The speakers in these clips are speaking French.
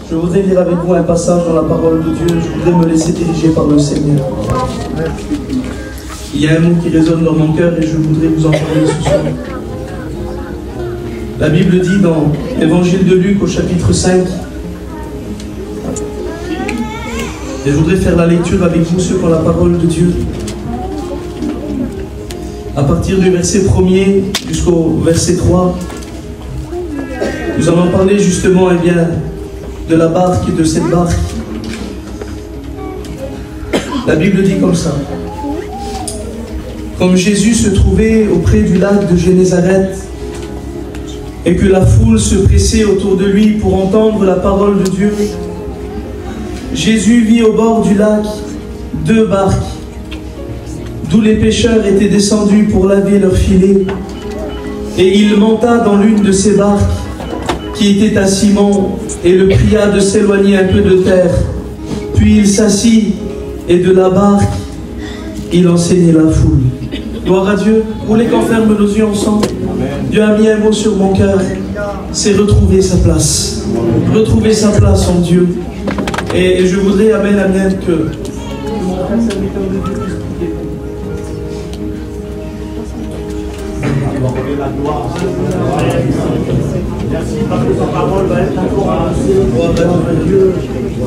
Je voudrais lire avec vous un passage dans la parole de Dieu. Je voudrais me laisser diriger par le Seigneur. Il y a un mot qui résonne dans mon cœur et je voudrais vous en parler ce soir. La Bible dit dans l'Évangile de Luc au chapitre 5, et je voudrais faire la lecture avec vous ceux qui ont la parole de Dieu. À partir du verset 1er jusqu'au verset 3, nous allons parler justement de la barque et de cette barque. La Bible dit comme ça. Comme Jésus se trouvait auprès du lac de Génézareth et que la foule se pressait autour de lui pour entendre la parole de Dieu, Jésus vit au bord du lac 2 barques, d'où les pêcheurs étaient descendus pour laver leurs filets. Et il monta dans l'une de ces barques, qui était à Simon, et le pria de s'éloigner un peu de terre. Puis il s'assit, et de la barque, il enseignait la foule. Gloire à Dieu. Vous voulez qu'on ferme nos yeux ensemble? Dieu a mis un mot sur mon cœur, c'est retrouver sa place. Retrouver sa place en Dieu. Et je voudrais, amen, amen, que mon frère serviteur de Dieu puisse prier. La gloire. Merci parce que ta parole va être encore avancée. Gloire à Dieu.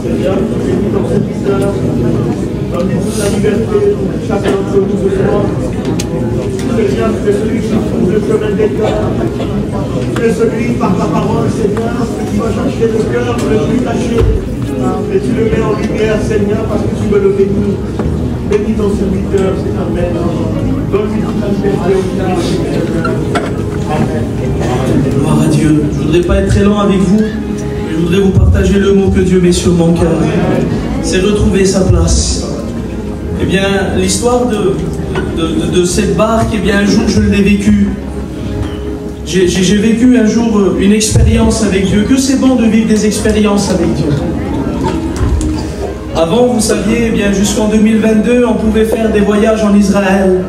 Seigneur, tu es mis dans cette histoire. Donne-nous la liberté, chacun d'entre nous ce soir. Seigneur, tu es celui qui trouve le chemin des cœurs. Tu es celui par ta parole, Seigneur, qui va chercher le cœur le plus caché. Et tu le mets en lumière, Seigneur, parce que tu veux le bénir. Bénis ton serviteur, c'est Amen. Donne-lui toute la liberté. Amen. Gloire à Dieu. Je ne voudrais pas être très long avec vous, mais je voudrais vous partager le mot que Dieu met sur mon cœur. C'est retrouver sa place. Eh bien, l'histoire de cette barque, eh bien, un jour je l'ai vécue. J'ai vécu un jour une expérience avec Dieu. Que c'est bon de vivre des expériences avec Dieu. Avant, vous saviez, eh bien, jusqu'en 2022, on pouvait faire des voyages en Israël.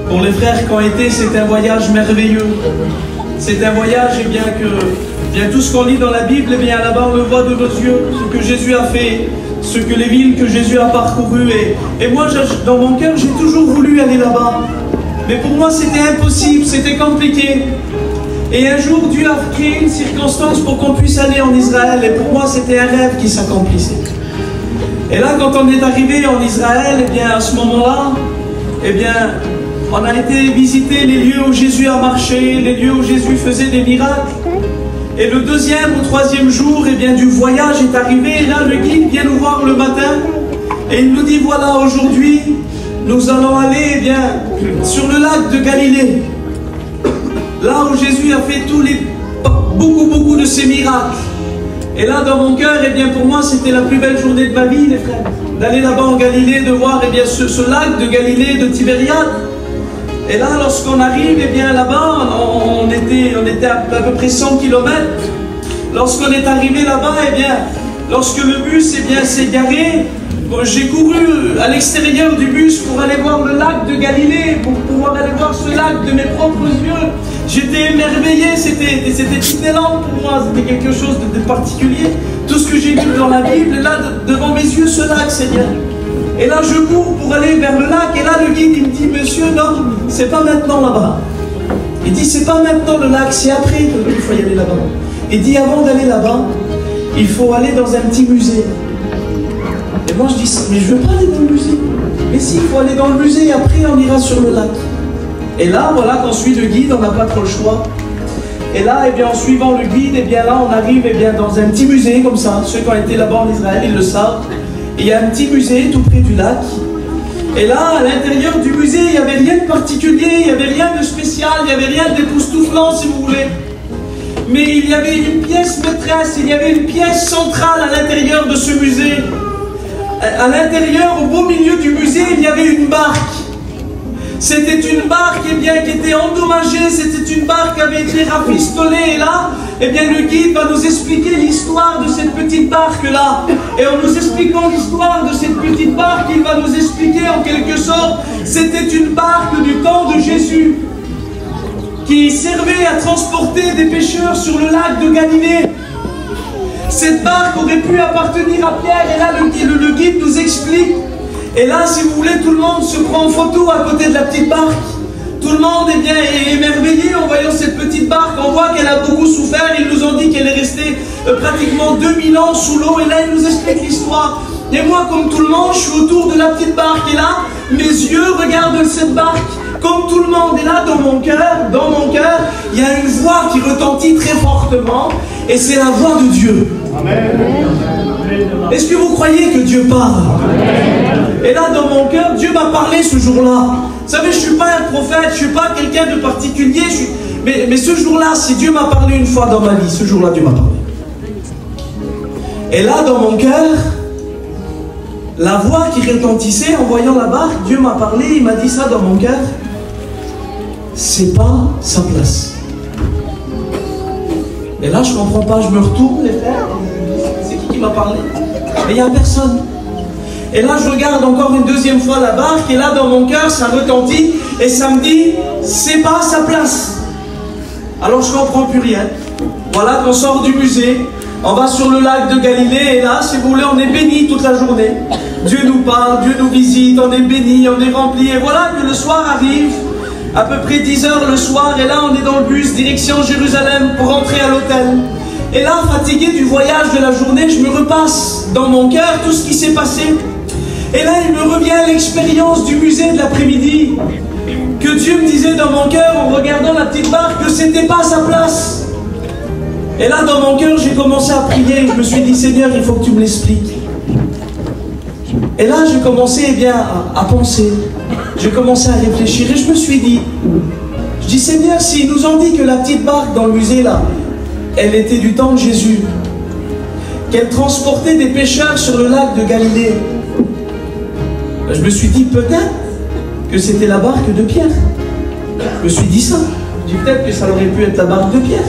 Pour les frères qui ont été, c'est un voyage merveilleux. C'est un voyage, eh bien, tout ce qu'on lit dans la Bible, eh bien, là-bas, on le voit de nos yeux, ce que Jésus a fait, les villes que Jésus a parcourues. Et moi, dans mon cœur, j'ai toujours voulu aller là-bas. Mais pour moi, c'était impossible, c'était compliqué. Et un jour, Dieu a créé une circonstance pour qu'on puisse aller en Israël. Et pour moi, c'était un rêve qui s'accomplissait. Et là, quand on est arrivé en Israël, eh bien, à ce moment-là, eh bien, on a été visiter les lieux où Jésus a marché, les lieux où Jésus faisait des miracles. Et le 2e ou 3e jour, eh bien, du voyage est arrivé. Et là, le guide vient nous voir le matin. Et il nous dit, voilà, aujourd'hui, nous allons aller, eh bien, sur le lac de Galilée. Là où Jésus a fait beaucoup de ses miracles. Et là, dans mon cœur, eh bien, pour moi, c'était la plus belle journée de ma vie, les frères. D'aller là-bas en Galilée, de voir, eh bien, ce lac de Galilée, de Tibériade. Et là, lorsqu'on arrive, eh bien, là-bas, on était à peu près 100 km. Lorsqu'on est arrivé là-bas, eh bien, lorsque le bus, eh bien, s'est garé, j'ai couru à l'extérieur du bus pour aller voir le lac de Galilée, pour pouvoir aller voir ce lac de mes propres yeux. J'étais émerveillé, c'était Disneyland pour moi, c'était quelque chose de particulier. Tout ce que j'ai vu dans la Bible, là, devant mes yeux, ce lac, Seigneur. Et là, je cours pour aller vers le lac, et là, le guide, il me dit, monsieur, non, c'est pas maintenant là-bas. Il dit, c'est pas maintenant le lac, c'est après qu'il faut y aller là-bas. Il dit, avant d'aller là-bas, il faut aller dans un petit musée. Et moi, je dis, mais je veux pas aller dans le musée. Mais si, il faut aller dans le musée, et après, on ira sur le lac. Et là, voilà, quand on suit le guide, on n'a pas trop le choix. Et là, eh bien, en suivant le guide, eh bien, là, on arrive eh bien, dans un petit musée, comme ça. Ceux qui ont été là-bas en Israël, ils le savent. Et il y a un petit musée tout près du lac. Et là, à l'intérieur du musée, il n'y avait rien de particulier, il n'y avait rien de spécial, il n'y avait rien d'époustouflant, si vous voulez. Mais il y avait une pièce maîtresse, il y avait une pièce centrale à l'intérieur de ce musée. À l'intérieur, au beau milieu du musée, il y avait une barque. C'était une barque eh bien, qui était endommagée, c'était une barque qui avait été rafistolée. Et là, eh bien, le guide va nous expliquer l'histoire de cette petite barque-là. Et en nous expliquant l'histoire de cette petite barque, il va nous expliquer en quelque sorte, c'était une barque du temps de Jésus qui servait à transporter des pêcheurs sur le lac de Galilée. Cette barque aurait pu appartenir à Pierre. Et là, le guide nous explique. Et là, si vous voulez, tout le monde se prend en photo à côté de la petite barque. Tout le monde est émerveillé en voyant cette petite barque. On voit qu'elle a beaucoup souffert. Ils nous ont dit qu'elle est restée pratiquement 2000 ans sous l'eau. Et là, ils nous expliquent l'histoire. Et moi, comme tout le monde, je suis autour de la petite barque. Et là, mes yeux regardent cette barque. Comme tout le monde. Et là, dans mon cœur, il y a une voix qui retentit très fortement. Et c'est la voix de Dieu. Amen. Est-ce que vous croyez que Dieu parle? Et là, dans mon cœur, Dieu m'a parlé ce jour-là. Vous savez, je ne suis pas un prophète, je ne suis pas quelqu'un de particulier. Mais ce jour-là, si Dieu m'a parlé une fois dans ma vie, ce jour-là, Dieu m'a parlé. Et là, dans mon cœur, la voix qui retentissait en voyant la barque, Dieu m'a parlé, il m'a dit ça dans mon cœur. C'est pas sa place. Et là, je ne comprends pas, je me retourne, les frères. C'est qui m'a parlé? Mais il n'y a personne. Et là, je regarde encore une deuxième fois la barque, et là, dans mon cœur, ça retentit, et ça me dit, c'est pas sa place. Alors, je ne comprends plus rien. Voilà qu'on sort du musée, on va sur le lac de Galilée, et là, si vous voulez, on est béni toute la journée. Dieu nous parle, Dieu nous visite, on est béni, on est rempli, et voilà que le soir arrive, à peu près 10 h le soir, et là, on est dans le bus, direction Jérusalem, pour rentrer à l'hôtel. Et là, fatigué du voyage de la journée, je me repasse dans mon cœur tout ce qui s'est passé. Et là, il me revient l'expérience du musée de l'après-midi. Que Dieu me disait dans mon cœur, en regardant la petite barque, que c'était pas sa place. Et là, dans mon cœur, j'ai commencé à prier. Je me suis dit, Seigneur, il faut que tu me l'expliques. Et là, j'ai commencé à penser. J'ai commencé à réfléchir. Et je me suis dit, Seigneur, s'ils nous ont dit que la petite barque dans le musée, là, elle était du temps de Jésus, qu'elle transportait des pêcheurs sur le lac de Galilée, je me suis dit peut-être que c'était la barque de Pierre. Je me suis dit ça. Je dis peut-être que ça aurait pu être la barque de Pierre.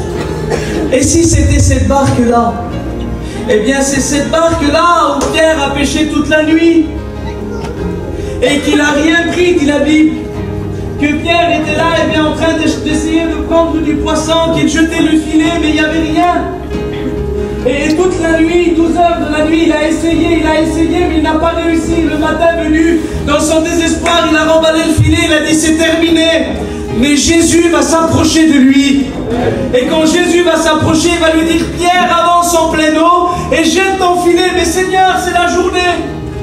Et si c'était cette barque-là, eh bien c'est cette barque-là où Pierre a pêché toute la nuit et qu'il n'a rien pris, dit la Bible. Que Pierre était là et bien en train d'essayer de prendre du poisson, qu'il jetait le filet, mais il n'y avait rien. Et toute la nuit, 12 h de la nuit, il a essayé, mais il n'a pas réussi. Le matin venu, dans son désespoir, il a remballé le filet, il a dit c'est terminé. Mais Jésus va s'approcher de lui. Et quand Jésus va s'approcher, il va lui dire, Pierre, avance en pleine eau et jette ton filet. Mais Seigneur, c'est la journée.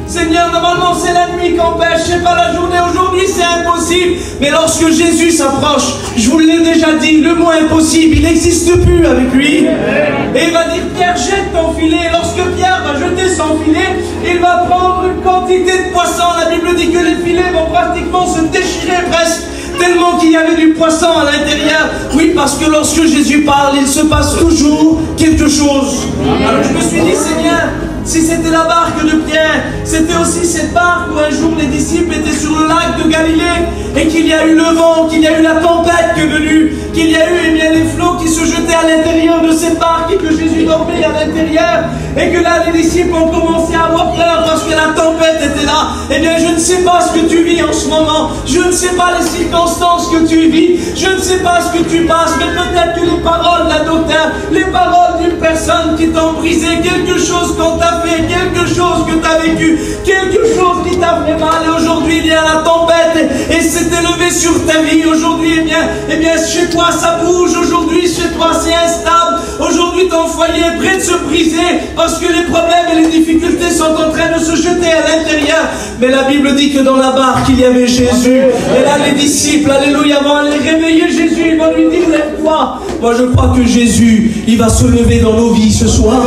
Seigneur, normalement c'est la nuit qu'on pêche, c'est pas la journée. Aujourd'hui c'est impossible. Mais lorsque Jésus s'approche, je vous l'ai déjà dit, le mot impossible, il n'existe plus avec lui. Et il va dire, Pierre, jette ton filet. Et lorsque Pierre va jeter son filet, il va prendre une quantité de poissons. La Bible dit que les filets vont pratiquement se déchirer presque, tellement qu'il y avait du poisson à l'intérieur. Oui, parce que lorsque Jésus parle, il se passe toujours quelque chose. Alors je me suis dit, Seigneur, si c'était la barque de Pierre, c'était aussi cette barque où un jour les disciples étaient sur le lac de Galilée et qu'il y a eu le vent, qu'il y a eu la tempête qui est venue, qu'il y a eu les flots qui se jetaient à l'intérieur de cette barque et que Jésus dormait à l'intérieur et que là les disciples ont commencé à avoir peur parce que la tempête était là. Eh bien, je ne sais pas ce que tu vis en ce moment, je ne sais pas les circonstances que tu vis, je ne sais pas ce que tu passes, mais peut-être que les paroles d'un docteur, les paroles d'une personne qui t'ont brisé, quelque chose qu'on t'a fait, quelque chose que tu as vécu, quelque chose qui t'a fait mal, et aujourd'hui il y a la tempête et c'est élevé sur ta vie. Aujourd'hui, eh bien chez toi ça bouge, aujourd'hui chez toi c'est instable, aujourd'hui ton foyer est prêt de se briser parce que les problèmes et les difficultés sont en train de se jeter à l'intérieur. Mais la Bible dit que dans la barque il y avait Jésus, et là les disciples, alléluia, vont aller réveiller Jésus, ils vont lui dire, lève-toi. Moi je crois que Jésus, il va se lever dans nos vies ce soir.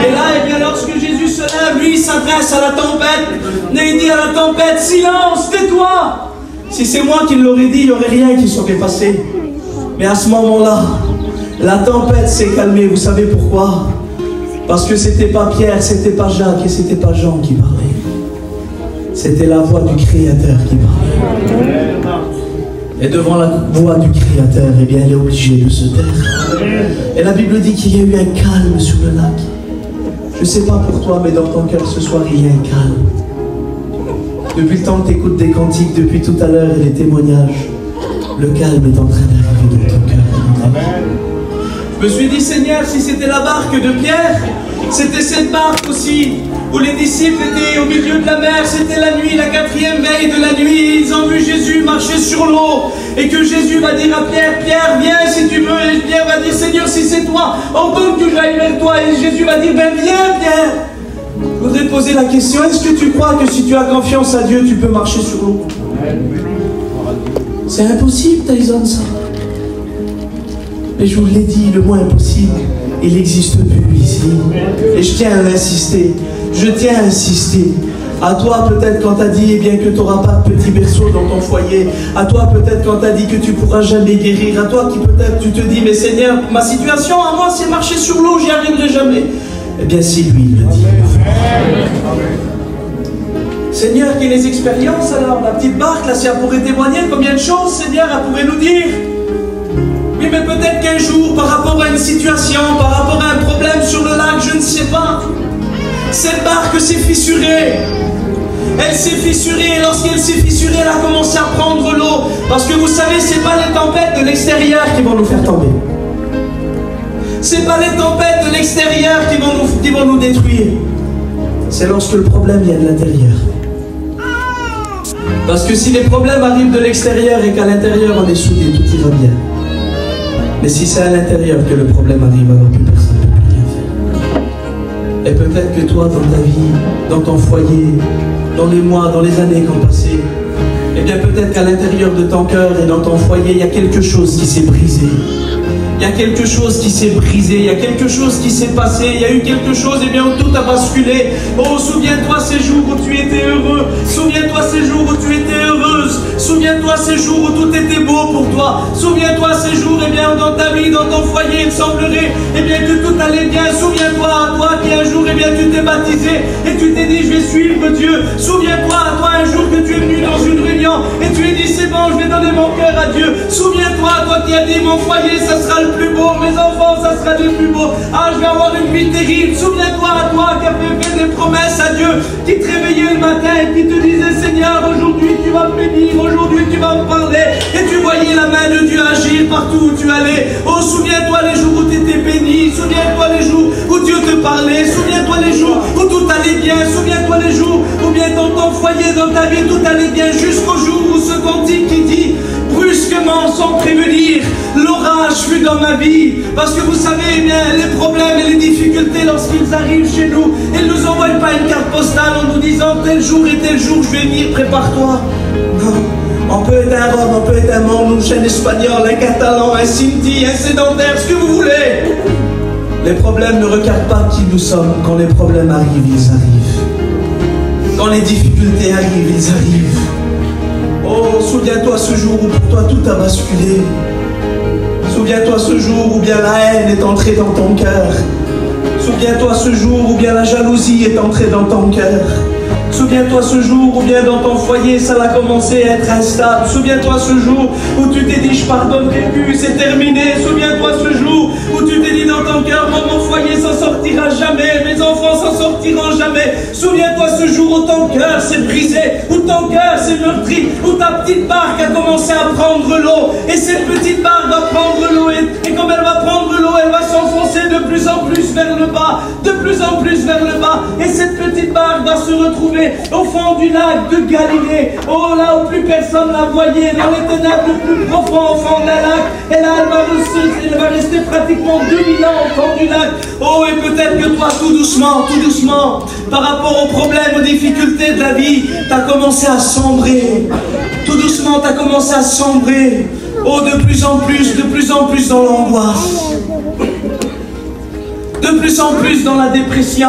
Et là, eh bien lorsque Jésus se lève, lui il s'adresse à la tempête, et il dit à la tempête, silence, tais-toi. Si c'est moi qui l'aurais dit, il n'y aurait rien qui serait passé. Mais à ce moment-là, la tempête s'est calmée. Vous savez pourquoi? Parce que c'était pas Pierre, c'était pas Jacques et c'était pas Jean qui parlaient. C'était la voix du Créateur qui parlait. Et devant la voix du Créateur, eh bien, elle est obligée de se taire. Et la Bible dit qu'il y a eu un calme sur le lac. Je ne sais pas pour toi, mais dans ton cœur ce soir, il y a un calme. Depuis le temps que tu écoutes des cantiques, depuis tout à l'heure et les témoignages, le calme est en train d'arriver dans ton cœur. Je me suis dit, Seigneur, si c'était la barque de Pierre, C'était cette barque aussi, où les disciples étaient au milieu de la mer. C'était la nuit, la 4e veille de la nuit. Ils ont vu Jésus marcher sur l'eau. Et que Jésus va dire à Pierre, Pierre, viens si tu veux. Et Pierre va dire, Seigneur, si c'est toi, ordonne que j'aille vers toi. Et Jésus va dire, ben viens, Pierre. Je voudrais te poser la question, est-ce que tu crois que si tu as confiance à Dieu, tu peux marcher sur l'eau? C'est impossible, Tyson, ça. Mais je vous l'ai dit, le mot impossible, il n'existe plus ici. Et je tiens à l'insister. Je tiens à insister. À toi peut-être quand tu as dit eh bien, que tu n'auras pas de petit berceau dans ton foyer. À toi peut-être quand tu as dit que tu ne pourras jamais guérir. À toi qui peut-être tu te dis mais Seigneur, ma situation à moi c'est marcher sur l'eau, j'y arriverai jamais. Eh bien si lui il le dit. Seigneur, quelles expériences alors? La petite barque là, si elle pourrait témoigner combien de choses, Seigneur, elle pourrait nous dire. Oui, mais peut-être qu'un jour, par rapport à une situation, par rapport à un problème sur le lac, je ne sais pas, cette barque s'est fissurée. Elle s'est fissurée, et lorsqu'elle s'est fissurée, elle a commencé à prendre l'eau. Parce que vous savez, ce n'est pas les tempêtes de l'extérieur qui vont nous faire tomber. Ce n'est pas les tempêtes de l'extérieur qui vont nous détruire. C'est lorsque le problème vient de l'intérieur. Parce que si les problèmes arrivent de l'extérieur et qu'à l'intérieur on est soudés, tout ira bien. Mais si c'est à l'intérieur que le problème arrive, alors plus personne ne peut plus rien faire. Et peut-être que toi, dans ta vie, dans ton foyer, dans les mois, dans les années qui ont passé, eh bien peut-être qu'à l'intérieur de ton cœur et dans ton foyer, il y a quelque chose qui s'est brisé. Il y a quelque chose qui s'est brisé, il y a quelque chose qui s'est passé, il y a eu quelque chose, et bien où tout a basculé. Oh, souviens-toi ces jours où tu étais heureux, souviens-toi ces jours où tu étais heureuse, souviens-toi ces jours où tout était beau pour toi, souviens-toi ces jours, et bien dans ta vie, dans ton foyer, il semblerait, et bien que tout allait bien. Souviens-toi à toi qui un jour, et bien tu t'es baptisé, et tu t'es dit je vais suivre Dieu. Souviens-toi à toi un jour que tu es venu dans une réunion, et tu es dit c'est bon, je vais donner mon cœur à Dieu. Souviens-toi à toi qui as dit mon foyer, ça sera le plus beau, mes enfants, ça sera le plus beau. Ah, je vais avoir une vie terrible. Souviens-toi à toi qui avait fait des promesses à Dieu, qui te réveillait le matin et qui te disait Seigneur, aujourd'hui tu vas me bénir, aujourd'hui tu vas me parler. Et tu voyais la main de Dieu agir partout où tu allais. Oh, souviens-toi les jours où tu étais béni, souviens-toi les jours où Dieu te parlait, souviens-toi les jours où tout allait bien, souviens-toi les jours où bien dans ton foyer, dans ta vie, tout allait bien, jusqu'au jour où ce cantique qui dit brusquement, sans prévenir, l'orage fut dans ma vie. Parce que vous savez, eh bien, les problèmes et les difficultés, lorsqu'ils arrivent chez nous, ils ne nous envoient pas une carte postale en nous disant tel jour et tel jour, je vais venir, prépare-toi. Non. On peut être un Rome, on peut être un Manouche, un Espagnol, un Catalan, un Sinti, un sédentaire, ce que vous voulez. Les problèmes ne regardent pas qui nous sommes. Quand les problèmes arrivent, ils arrivent. Quand les difficultés arrivent, ils arrivent. Oh, souviens-toi ce jour où pour toi tout a basculé. Souviens-toi ce jour où bien la haine est entrée dans ton cœur. Souviens-toi ce jour où bien la jalousie est entrée dans ton cœur. Souviens-toi ce jour où bien dans ton foyer ça a commencé à être instable. Souviens-toi ce jour où tu t'es dit je pardonnerai plus, c'est terminé. Souviens-toi ce jour où tu t'es dit dans ton cœur mon foyer s'en sortira jamais, mes enfants s'en sortiront jamais. Souviens-toi ce jour où ton cœur s'est brisé, où ton cœur s'est meurtri, où ta petite barque a commencé à prendre l'eau. Et cette petite barque va prendre l'eau et comme elle va prendre l'eau, elle va s'enfoncer de plus en plus vers le bas, de plus en plus vers le bas. Et cette petite barque va se retrouver au fond du lac de Galilée, oh là où plus personne la voyait, dans les ténèbres les plus profonds au fond d'un lac. Et là elle va rester pratiquement 2000 ans au fond du lac. Oh, et peut-être que toi tout doucement, par rapport aux problèmes, aux difficultés de la vie, tu as commencé à sombrer. Tout doucement tu as commencé à sombrer. Oh, de plus en plus dans l'angoisse, de plus en plus dans la dépression,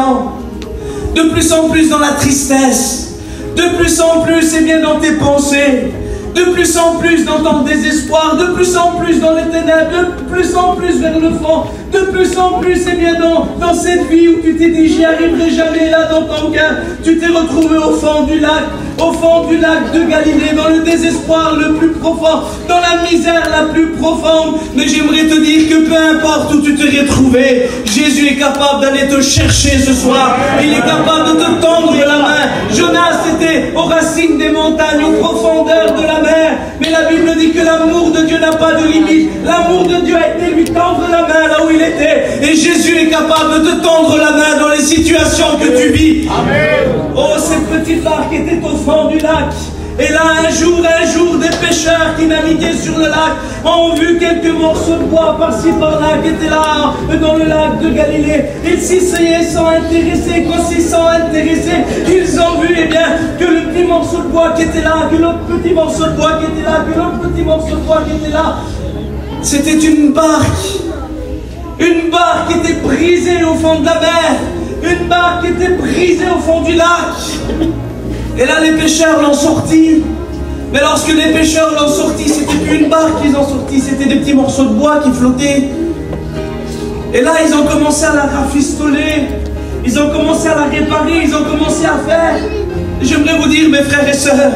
de plus en plus dans la tristesse, de plus en plus et bien dans tes pensées, de plus en plus dans ton désespoir, de plus en plus dans les ténèbres, de plus en plus vers le fond, de plus en plus et bien dans cette vie où tu t'es dit j'y arriverai jamais. Là dans ton cœur, tu t'es retrouvé au fond du lac de Galilée, dans le désespoir le plus profond, dans la misère la plus profonde. Mais j'aimerais te dire que peu importe où tu te retrouvé, Jésus est capable d'aller te chercher ce soir. Il est capable de te tendre la main. Jonas était au racine racines des montagnes, aux profondeurs de la mer. Mais la Bible dit que l'amour de Dieu n'a pas de limite. L'amour de Dieu a été lui tendre la main là où il était. Et Jésus est capable de te tendre la main dans les situations que tu vis. Amen. Oh, cette petite barque était au fond du lac. Et là, un jour, des pêcheurs qui naviguaient sur le lac ont vu quelques morceaux de bois par-ci par-là qui étaient là dans le lac de Galilée. Ils s'y sont intéressés. Quand ils sont intéressés, ils ont vu que le petit morceau de bois qui était là, que l'autre petit morceau de bois qui était là, que l'autre petit morceau de bois qui était là, c'était une barque. Une barque qui était brisée au fond de la mer. Une barque qui était brisée au fond du lac. Et là, les pêcheurs l'ont sorti. Mais lorsque les pêcheurs l'ont sorti, c'était plus une barque qu'ils ont sorti, c'était des petits morceaux de bois qui flottaient. Et là, ils ont commencé à la rafistoler. Ils ont commencé à la réparer. Ils ont commencé à faire. J'aimerais vous dire, mes frères et sœurs,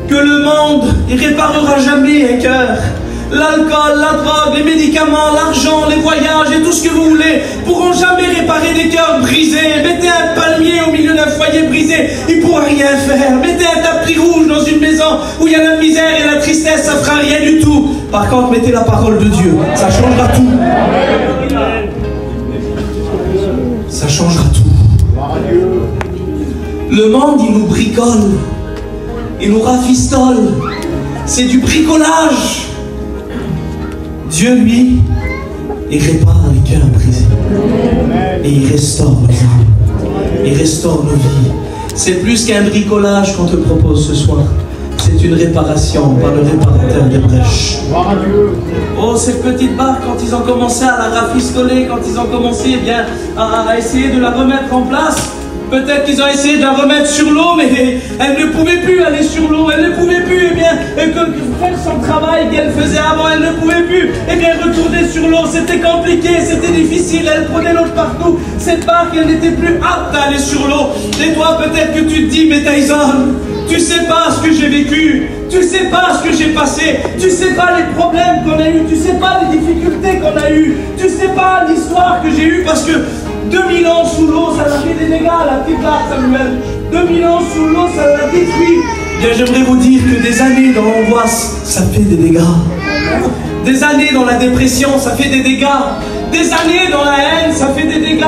que le monde, il réparera jamais un cœur. L'alcool, la drogue, les médicaments, l'argent, les voyages et tout ce que vous voulez pourront jamais réparer des cœurs brisés. Mettez un palmier au milieu d'un foyer brisé, il ne pourra rien faire. Mettez un tapis rouge dans une maison où il y a la misère et la tristesse, ça ne fera rien du tout. Par contre, mettez la parole de Dieu, ça changera tout. Ça changera tout. Le monde, il nous bricole, il nous rafistole. C'est du bricolage. Dieu, lui, il répare les cœurs brisés. Et il restaure nos âmes. Il restaure nos vies. C'est plus qu'un bricolage qu'on te propose ce soir. C'est une réparation par le réparateur des brèches. Oh, cette petite barque, quand ils ont commencé à la rafistoler, quand ils ont commencé à essayer de la remettre en place, peut-être qu'ils ont essayé de la remettre sur l'eau, mais elle ne pouvait plus aller sur l'eau. Elle ne pouvait plus faire son travail qu'elle faisait avant. Elle ne pouvait plus retourner sur l'eau. C'était compliqué, c'était difficile. Elle prenait l'eau partout. Cette barque, elle n'était plus apte à aller sur l'eau. Et toi, peut-être que tu te dis, mais Tyson, tu sais pas ce que j'ai vécu. Tu sais pas ce que j'ai passé. Tu sais pas les problèmes qu'on a eus. Tu sais pas les difficultés qu'on a eues. Tu sais pas l'histoire que j'ai eue parce que 2000 ans sous l'eau, ça a fait des dégâts, la petite barque, Samuel. 2000 ans sous l'eau, ça l'a détruit. Bien, j'aimerais vous dire que des années dans l'angoisse, ça fait des dégâts. Des années dans la dépression, ça fait des dégâts. Des années dans la haine, ça fait des dégâts.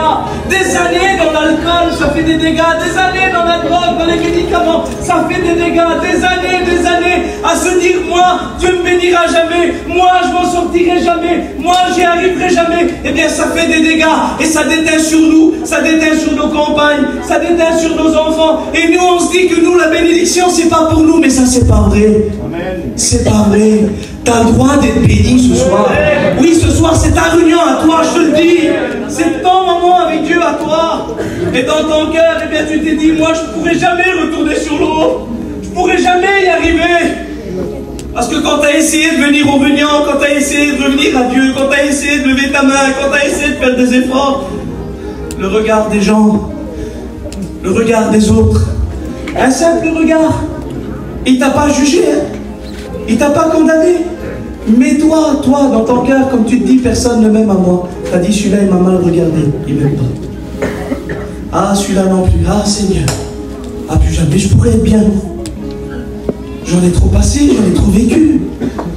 Des années dans l'alcool, ça fait des dégâts. Des années dans la drogue, dans les médicaments, ça fait des dégâts. Des années à se dire, moi, Dieu ne me bénira jamais. Moi, je m'en sortirai jamais. Moi, j'y arriverai jamais. Eh bien, ça fait des dégâts. Et ça déteint sur nous, ça déteint sur nos compagnes, ça déteint sur nos enfants. Et nous, on se dit que nous, la bénédiction, c'est pas pour nous. Mais ça, c'est pas vrai. C'est pas vrai. T'as le droit d'être béni ce soir. Oui, ce soir, c'est ta réunion à toi, je te le dis. C'est ton moment avec Dieu à toi. Et dans ton cœur, eh bien, tu t'es dit, moi, je ne pourrai jamais retourner sur l'eau. Je ne pourrai jamais y arriver. Parce que quand tu as essayé de venir au réunion, quand tu as essayé de revenir à Dieu, quand tu as essayé de lever ta main, quand tu as essayé de faire des efforts, le regard des gens, le regard des autres, un simple regard, il t'a pas jugé, hein? Il t'a pas condamné. Mais toi, dans ton cœur, comme tu te dis, personne ne m'aime à moi. Tu as dit, celui-là, il m'a mal regardé. Il m'aime pas. Ah, celui-là non plus. Ah, Seigneur. Ah, plus jamais je pourrais être bien. J'en ai trop passé, j'en ai trop vécu.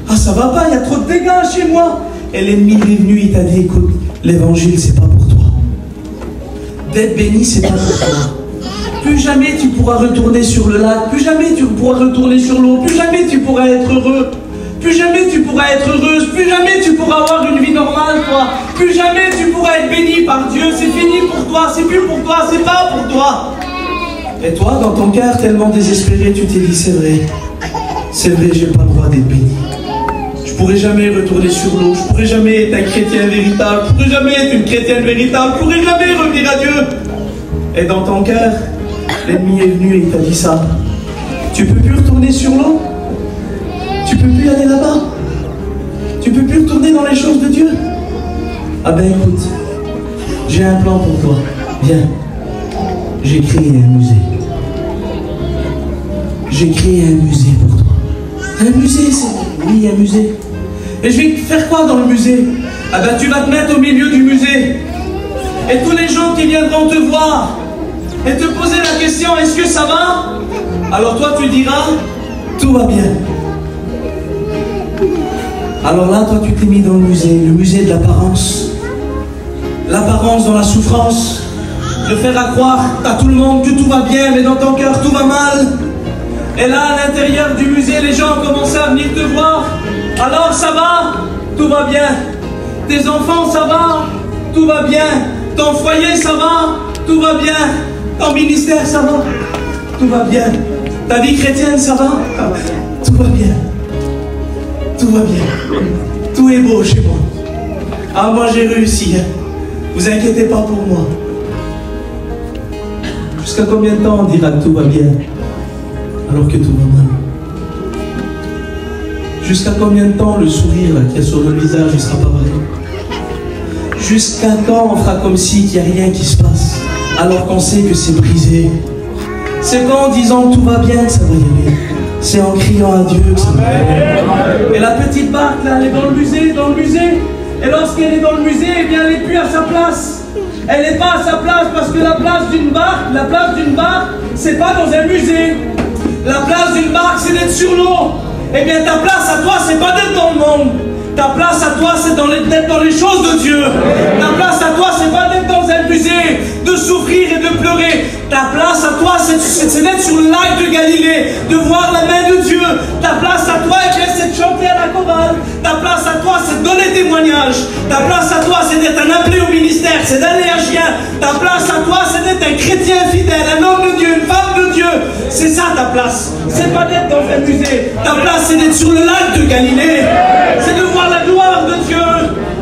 Ah, ça va pas, il y a trop de dégâts chez moi. Et l'ennemi est venu, il t'a dit, écoute, l'évangile, c'est pas pour toi. D'être béni, c'est pas pour toi. Plus jamais tu pourras retourner sur le lac, plus jamais tu pourras retourner sur l'eau, plus jamais tu pourras être heureux, plus jamais tu pourras être heureuse, plus jamais tu pourras avoir une vie normale, toi, plus jamais tu pourras être béni par Dieu, c'est fini pour toi, c'est plus pour toi, c'est pas pour toi. Et toi, dans ton cœur tellement désespéré, tu t'es dit, c'est vrai, j'ai pas le droit d'être béni. Je pourrai jamais retourner sur l'eau, je pourrai jamais être un chrétien véritable, je pourrai jamais être une chrétienne véritable, je pourrai jamais revenir à Dieu. Et dans ton cœur, l'ennemi est venu et il t'a dit ça. Tu peux plus retourner sur l'eau. Tu peux plus aller là-bas. Tu peux plus retourner dans les choses de Dieu. Ah ben écoute, j'ai un plan pour toi. Viens. J'ai créé un musée. J'ai créé un musée pour toi. Un musée, c'est... Oui, un musée. Et je vais faire quoi dans le musée? Ah ben tu vas te mettre au milieu du musée. Et tous les gens qui viendront te voir, et te poser la question, est-ce que ça va? Alors toi tu diras, tout va bien. Alors là, toi tu t'es mis dans le musée de l'apparence. L'apparence dans la souffrance, de faire à croire à tout le monde que tout va bien, mais dans ton cœur tout va mal. Et là, à l'intérieur du musée, les gens ont commencé à venir te voir. Alors ça va? Tout va bien. Tes enfants, ça va? Tout va bien. Ton foyer, ça va? Tout va bien. Ton ministère, ça va? Tout va bien. Ta vie chrétienne, ça va? Tout va bien. Tout va bien. Tout est beau chez moi. Ah, moi j'ai réussi. Vous inquiétez pas pour moi. Jusqu'à combien de temps on dira que tout va bien alors que tout va mal? Jusqu'à combien de temps le sourire là qu'il y a sur le visage ne sera pas vrai? Jusqu'à quand on fera comme si qu'il n'y a rien qui se passe alors qu'on sait que c'est brisé? C'est quand en disant tout va bien que ça va y aller. C'est en criant à Dieu que ça va y aller. Et la petite barque là, elle est dans le musée. Et lorsqu'elle est dans le musée, eh bien elle n'est plus à sa place. Elle n'est pas à sa place parce que la place d'une barque, c'est pas dans un musée. La place d'une barque, c'est d'être sur l'eau. Eh bien ta place à toi, c'est pas d'être dans le monde. Ta place à toi, c'est d'être dans les choses de Dieu. Ta place à toi, c'est pas d'être dans un musée, de souffrir et de pleurer. Ta place à toi, c'est d'être sur le lac de Galilée, de voir la main de Dieu. Ta place à toi, c'est de chanter à la chorale. Ta place à toi, c'est de donner témoignage. Ta place à toi, c'est d'être un appelé au ministère, c'est d'aller à chien. Ta place à toi, c'est d'être un chrétien fidèle, un homme de Dieu, une femme de Dieu. C'est ça ta place. C'est pas d'être dans un musée. Ta place, c'est d'être sur le lac de Galilée. C'est de voir la gloire de Dieu.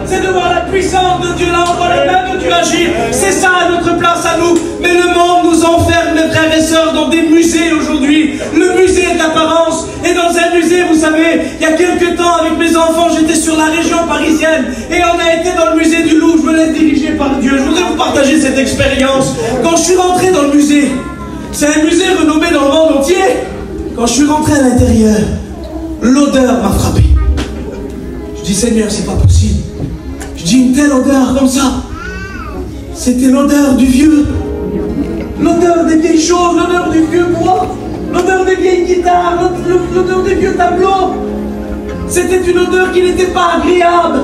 C'est de voir la puissance de Dieu. Là, on voit la main de Dieu agir. C'est ça notre place à nous. Mais le monde nous enferme, mes frères et sœurs, dans des musées aujourd'hui. Le musée de l'apparence. Et dans un musée, vous savez, il y a quelques temps, avec mes enfants, j'étais sur la région parisienne. Et on a été dans le musée du Louvre. Je me laisse diriger par Dieu. Je voudrais vous partager cette expérience. Quand je suis rentré dans le musée, c'est un musée renommé dans le monde entier. Quand je suis rentré à l'intérieur, l'odeur m'a frappé. Je dis, Seigneur, c'est pas possible. Je dis, une telle odeur comme ça. C'était l'odeur du vieux. L'odeur des vieilles choses, l'odeur du vieux bois, l'odeur des vieilles guitares, l'odeur des vieux tableaux. C'était une odeur qui n'était pas agréable.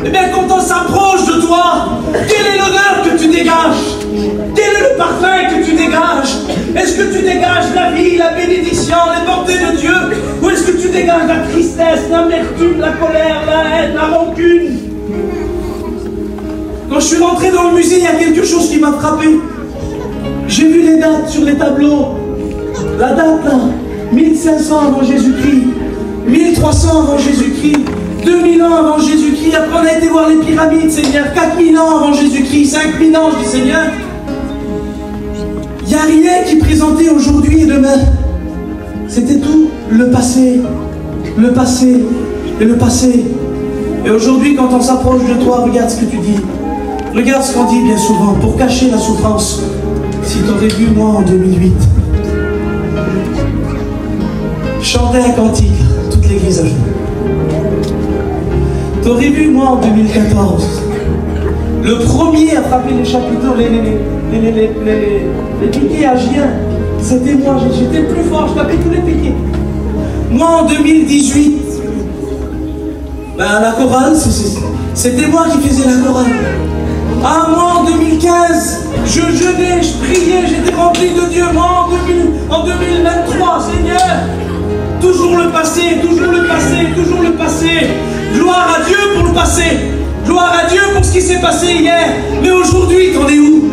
Eh bien, quand on s'approche de toi, quelle est l'odeur que tu dégages? Quel est le parfum que tu dégages? Est-ce que tu dégages la vie, la bénédiction, les bontés de Dieu? Ou est-ce que tu dégages la tristesse, l'amertume, la colère, la haine, la rancune? Quand je suis rentré dans le musée, il y a quelque chose qui m'a frappé. J'ai vu les dates sur les tableaux. La date là, 1500 avant Jésus-Christ, 1300 avant Jésus-Christ, 2000 ans avant Jésus-Christ. Après on a été voir les pyramides, Seigneur, 4000 ans avant Jésus-Christ, 5000 ans, je dis Seigneur. Il n'y a rien qui présentait aujourd'hui et demain. C'était tout le passé, le passé et le passé. Et aujourd'hui, quand on s'approche de toi, regarde ce que tu dis. Regarde ce qu'on dit bien souvent, pour cacher la souffrance. Si tu aurais vu moi en 2008, chanter un cantique, toute l'église a joué. Tu aurais vu moi en 2014, le premier à frapper les chapiteaux, les piquets à Gien, c'était moi, j'étais le plus fort, je tapais tous les piquets. Moi en 2018, la chorale, c'était moi qui faisais la chorale. Ah, moi en 2015, je jeûnais, je priais, j'étais rempli de Dieu. Moi en 2023, Seigneur, toujours le passé, toujours le passé, toujours le passé. Gloire à Dieu pour le passé. Gloire à Dieu pour ce qui s'est passé hier. Mais aujourd'hui, t'en es où?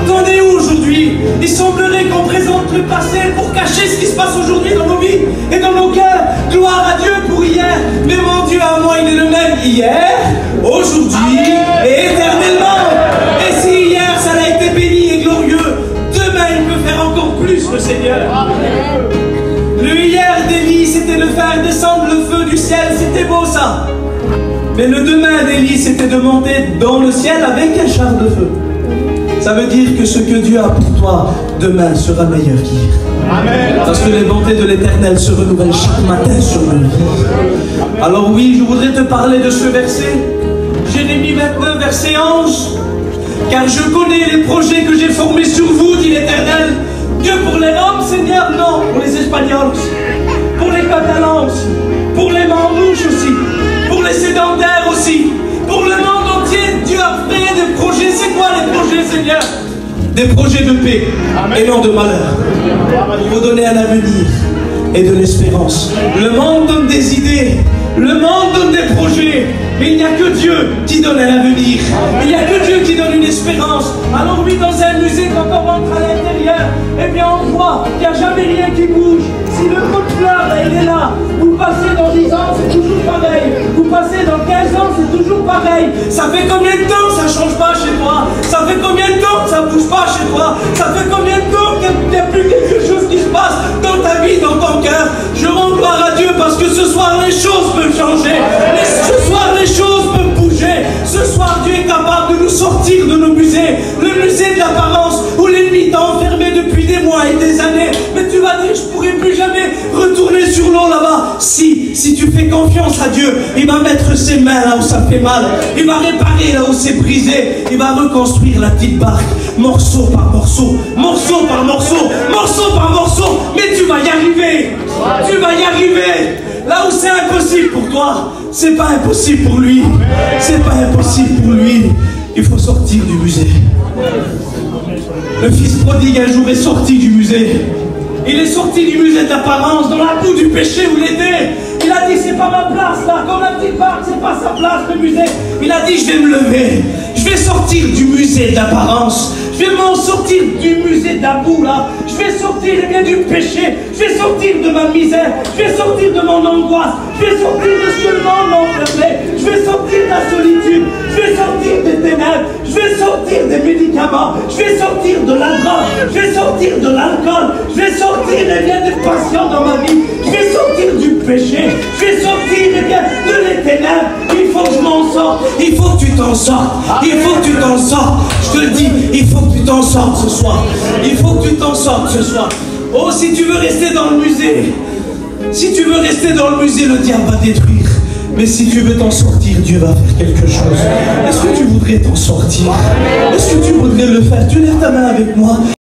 T'en es où aujourd'hui? Il semblerait qu'on présente le passé pour cacher ce qui se passe aujourd'hui dans nos vies et dans nos cœurs. Gloire à Dieu pour hier. Mais mon Dieu, à moi, il est le même hier, aujourd'hui et éternellement. Et si hier, ça a été béni et glorieux, demain, il peut faire encore plus, le Seigneur. Le hier d'Élie, c'était de faire descendre le feu du ciel. C'était beau, ça. Mais le demain d'Élie, c'était de monter dans le ciel avec un char de feu. Ça veut dire que ce que Dieu a pour toi, demain sera meilleur qu'hier. Parce que les bontés de l'Éternel se renouvellent chaque matin sur nos vies. Alors oui, je voudrais te parler de ce verset. Jérémie 29, verset 11. Car je connais les projets que j'ai formés sur vous, dit l'Éternel. Arabes, non, pour les Espagnols aussi, pour les Catalans aussi, pour les Manouches aussi, pour les sédentaires aussi, pour le monde entier. Dieu a fait des projets. C'est quoi les projets, Seigneur? Des projets de paix et non de malheur, pour vous donner un avenir et de l'espérance. Le monde donne des idées, le monde donne des projets, mais il n'y a que Dieu qui donne un avenir. Il n'y a que Dieu qui donne une espérance. Alors oui, dans un musée, quand on rentre à l'intérieur, eh bien on voit qu'il n'y a jamais rien qui bouge. Si le pot de fleurs, là, il est là, vous passez dans 10 ans, c'est toujours pareil. Vous passez dans 15 ans, c'est toujours pareil. Ça fait combien de temps que ça ne change pas chez toi? Ça fait combien de temps que ça ne bouge pas chez toi? Ça fait combien de temps qu'il n'y a plus quelque chose qui se passe dans ta vie, dans ton cœur? Je rends gloire à Dieu parce que ce soir, les choses peuvent changer. Ce soir, les choses peuvent bouger. Ce soir, Dieu est capable de nous sortir de nos musées. Le musée de l'apparence où l'ennemi t'a enfermé depuis des mois et des années. Mais tu vas dire, je ne pourrai plus jamais retourner sur l'eau là-bas. Si tu fais confiance à Dieu, il va mettre ses mains là où ça fait mal. Il va réparer là où c'est brisé. Il va reconstruire la petite barque, morceau par morceau, morceau par morceau, morceau par morceau. Mais tu vas y arriver. Tu vas y arriver. Là où c'est impossible pour toi, c'est pas impossible pour lui. C'est pas impossible pour lui. Il faut sortir du musée. Le fils prodigue un jour est sorti du musée. Il est sorti du musée de l'apparence, dans la boue du péché où il était. Il a dit, c'est pas ma place là, comme la petite barque, c'est pas sa place le musée. Il a dit, je vais me lever, je vais sortir du musée de l'apparence. Je vais m'en sortir du musée de la boue là. Je vais sortir eh bien, du péché. Je vais sortir de ma misère. Je vais sortir de mon angoisse. Je vais sortir de ce que le monde m'a enfermé. Je vais sortir de la solitude. Je vais sortir des ténèbres. Je vais sortir des médicaments. Je vais sortir de la drogue. Je vais sortir de l'alcool. Je vais sortir eh bien, des passions dans ma vie. Je vais sortir du péché. Je vais sortir eh bien, de les ténèbres. Il faut que je m'en sorte. Il faut que tu t'en sortes. Il faut que tu t'en sortes. Je te le dis, il faut que tu t'en sortes ce soir. Il faut que tu t'en sortes ce soir. Oh, si tu veux rester dans le musée, si tu veux rester dans le musée, le diable va détruire. Mais si tu veux t'en sortir, Dieu va faire quelque chose. Est-ce que tu voudrais t'en sortir? Est-ce que tu voudrais le faire? Tu lèves ta main avec moi.